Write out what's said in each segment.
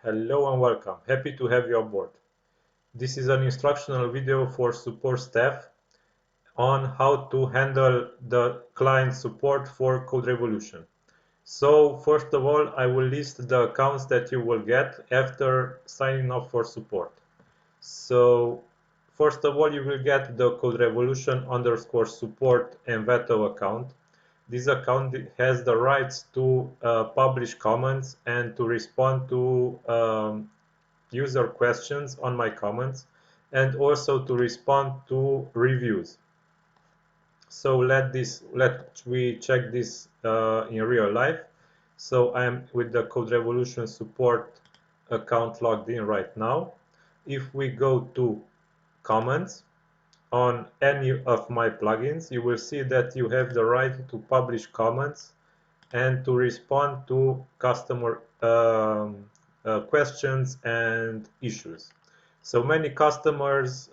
Hello and welcome. Happy to have you on board. This is an instructional video for support staff on how to handle the client support for CodeRevolution. So first of all, I will list the accounts that you will get after signing up for support. So first of all, you will get the CodeRevolution_support Envato account. This account has the rights to publish comments and to respond to user questions on my comments, and also to respond to reviews. So let we check this in real life. So I'm with the CodeRevolution support account logged in right now. If we go to comments on any of my plugins, you will see that you have the right to publish comments and to respond to customer questions and issues. So many customers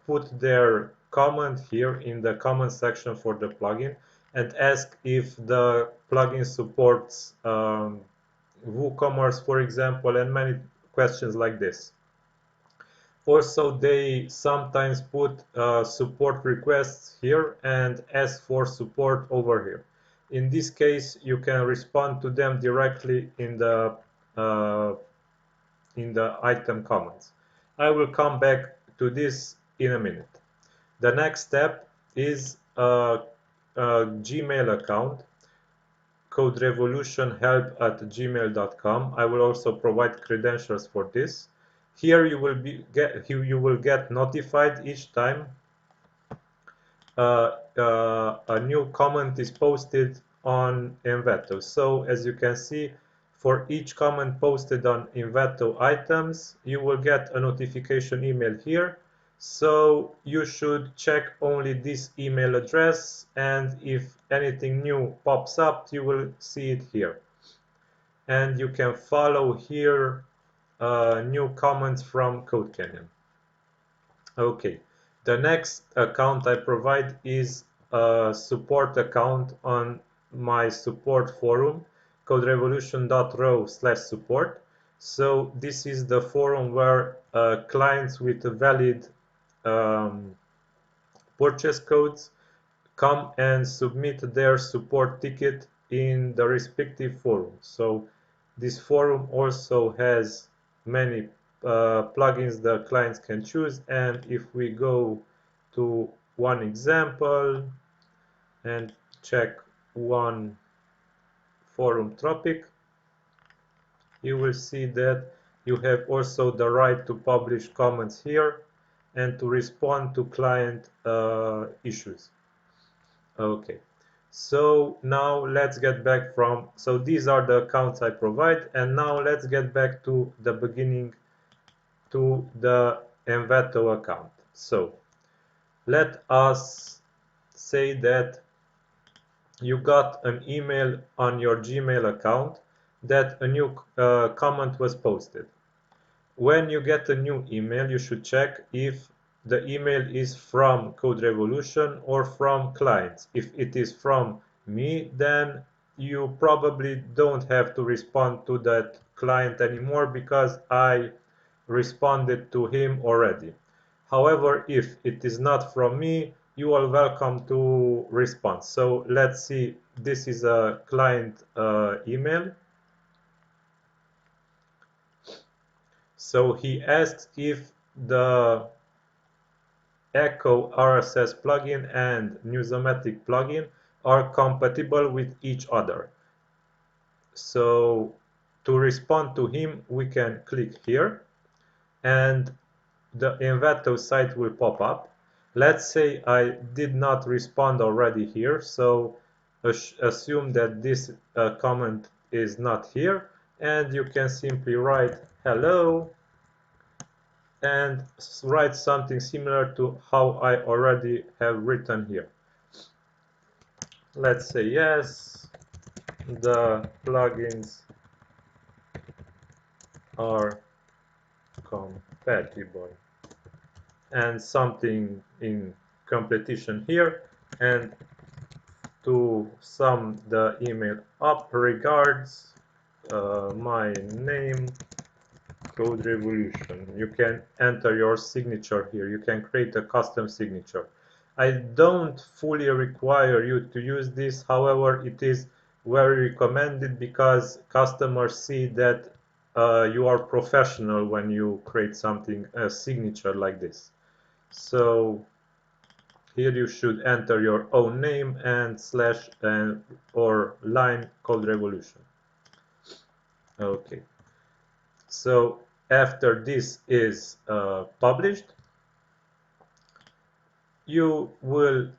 put their comment here in the comment section for the plugin and ask if the plugin supports WooCommerce, for example, and many questions like this. Also, they sometimes put support requests here and ask for support over here. In this case, you can respond to them directly in the item comments. I will come back to this in a minute. The next step is a Gmail account, coderevolutionhelp@gmail.com. I will also provide credentials for this. Here you will get notified each time a new comment is posted on Envato. So as you can see, for each comment posted on Envato items, you will get a notification email here. So you should check only this email address, and if anything new pops up, you will see it here. And you can follow here new comments from CodeCanyon. Okay, the next account I provide is a support account on my support forum, coderevolution.ro/support. So this is the forum where clients with valid purchase codes come and submit their support ticket in the respective forum. So this forum also has many plugins the clients can choose, and if we go to one example and check one forum topic, you will see that you have also the right to publish comments here and to respond to client issues. Okay, so now let's get back from, so these are the accounts I provide, and now let's get back to the beginning, to the Envato account. So let us say that you got an email on your Gmail account that a new comment was posted. When you get a new email, you should check if the email is from CodeRevolution or from clients. If it is from me, then you probably don't have to respond to that client anymore because I responded to him already. However, if it is not from me, you are welcome to respond. So let's see, this is a client email. So he asks if the Echo RSS plugin and Newsomatic plugin are compatible with each other. So to respond to him, we can click here and the Envato site will pop up. Let's say I did not respond already here, so assume that this comment is not here, and you can simply write hello and write something similar to how I already have written here. Let's say yes, the plugins are compatible, and something in competition here, and to sum the email up, regards, my name CodeRevolution. You can enter your signature here. You can create a custom signature. I don't fully require you to use this. However, it is very recommended because customers see that you are professional when you create something, a signature like this. So here you should enter your own name and slash and or line CodeRevolution. Okay. So after this is published, you will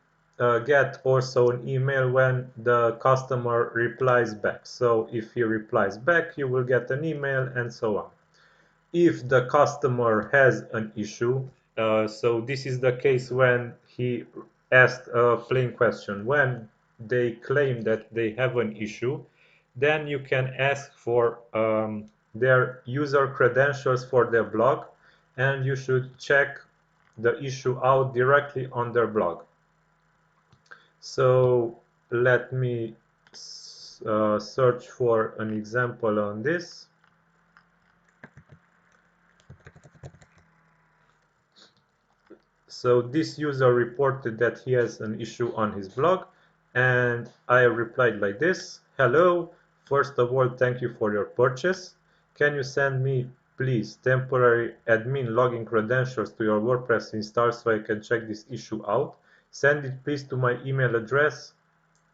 get also an email when the customer replies back. So if he replies back, you will get an email and so on. If the customer has an issue, so this is the case when he asked a plain question. When they claim that they have an issue, then you can ask for their user credentials for their blog, and you should check the issue out directly on their blog. So let me search for an example on this. So this user reported that he has an issue on his blog, and I replied like this: hello, first of all, thank you for your purchase. Can you send me, please, temporary admin login credentials to your WordPress install so I can check this issue out? Send it please to my email address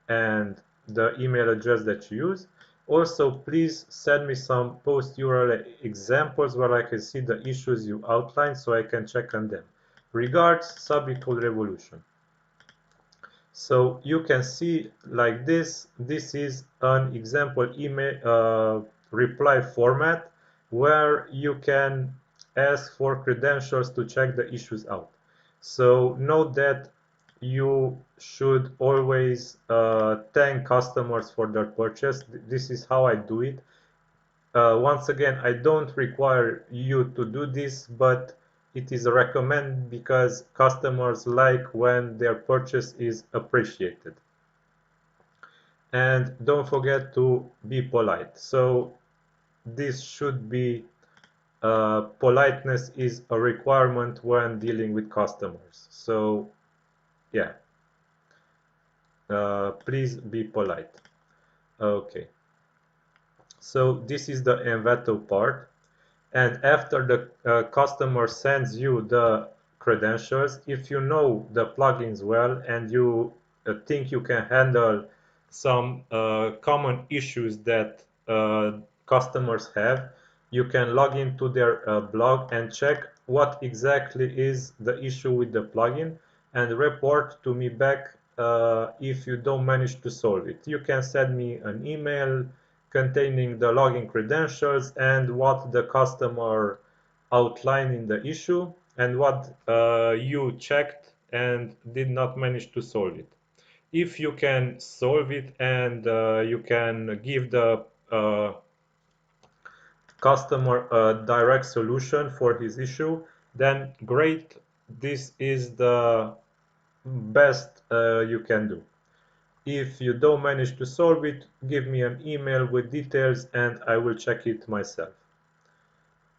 and the email address that you use. Also, please send me some post URL examples where I can see the issues you outlined so I can check on them. Regards, Szabi CodeRevolution. So you can see like this. This is an example email reply format where you can ask for credentials to check the issues out. So note that you should always thank customers for their purchase. This is how I do it. Once again, I don't require you to do this, but it is recommended because customers like when their purchase is appreciated. And don't forget to be polite. So this should be politeness is a requirement when dealing with customers. So yeah, please be polite. Okay. So this is the Envato part. And after the customer sends you the credentials, if you know the plugins well and you think you can handle some common issues that customers have, you can log into their blog and check what exactly is the issue with the plugin and report to me back if you don't manage to solve it. You can send me an email containing the login credentials and what the customer outlined in the issue and what you checked and did not manage to solve it. If you can solve it and you can give the customer a direct solution for his issue, then great, this is the best you can do. If you don't manage to solve it, give me an email with details and I will check it myself.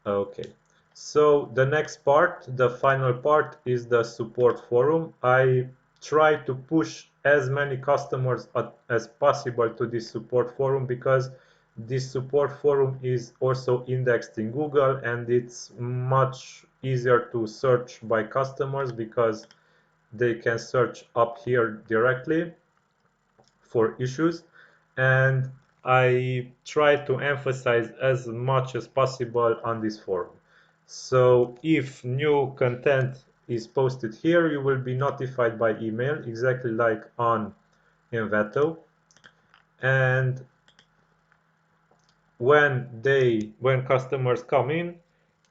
Okay, so the next part, the final part, is the support forum. I try to push as many customers as possible to this support forum because this support forum is also indexed in Google and it's much easier to search by customers because they can search up here directly for issues, and I try to emphasize as much as possible on this forum. So if new content is posted here, you will be notified by email, exactly like on Envato. And when customers come in,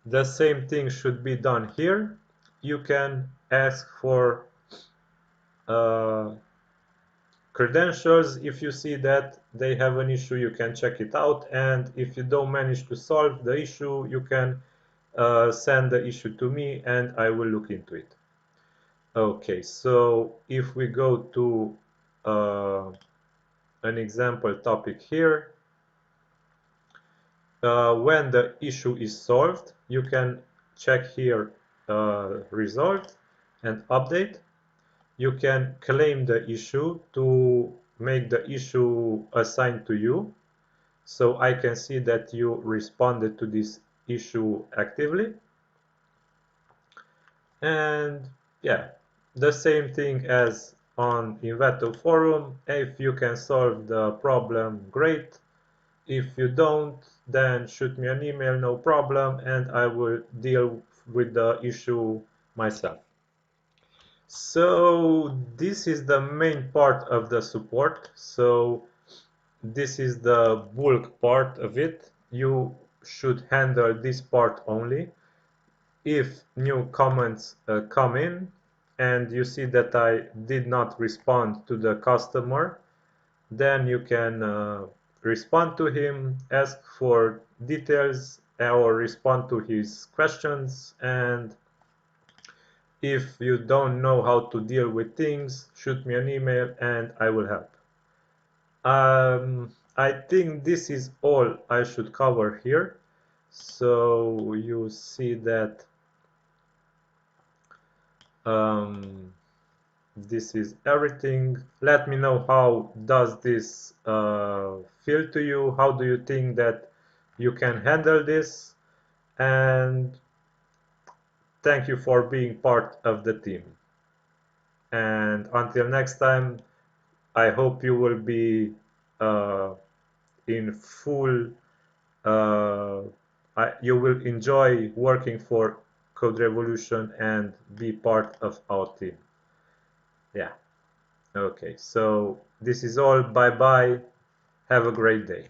the same thing should be done here. You can ask for credentials. If you see that they have an issue, you can check it out, and if you don't manage to solve the issue, you can send the issue to me and I will look into it. Okay, so if we go to an example topic here, when the issue is solved, you can check here resolved and update. You can claim the issue to make the issue assigned to you. So I can see that you responded to this issue actively. And yeah, the same thing as on Inveto forum. If you can solve the problem, great. If you don't, then shoot me an email, no problem, and I will deal with the issue myself. So this is the main part of the support. So this is the bulk part of it. You should handle this part only. If new comments come in and you see that I did not respond to the customer, then you can respond to him, ask for details, or respond to his questions. And if you don't know how to deal with things, shoot me an email and I will help. I think this is all I should cover here. So you see that this is everything. Let me know how does this feel to you? How do you think that you can handle this? And thank you for being part of the team. And until next time, I hope you will be in full, you will enjoy working for CodeRevolution and be part of our team. Yeah. Okay, so this is all. Bye bye. Have a great day.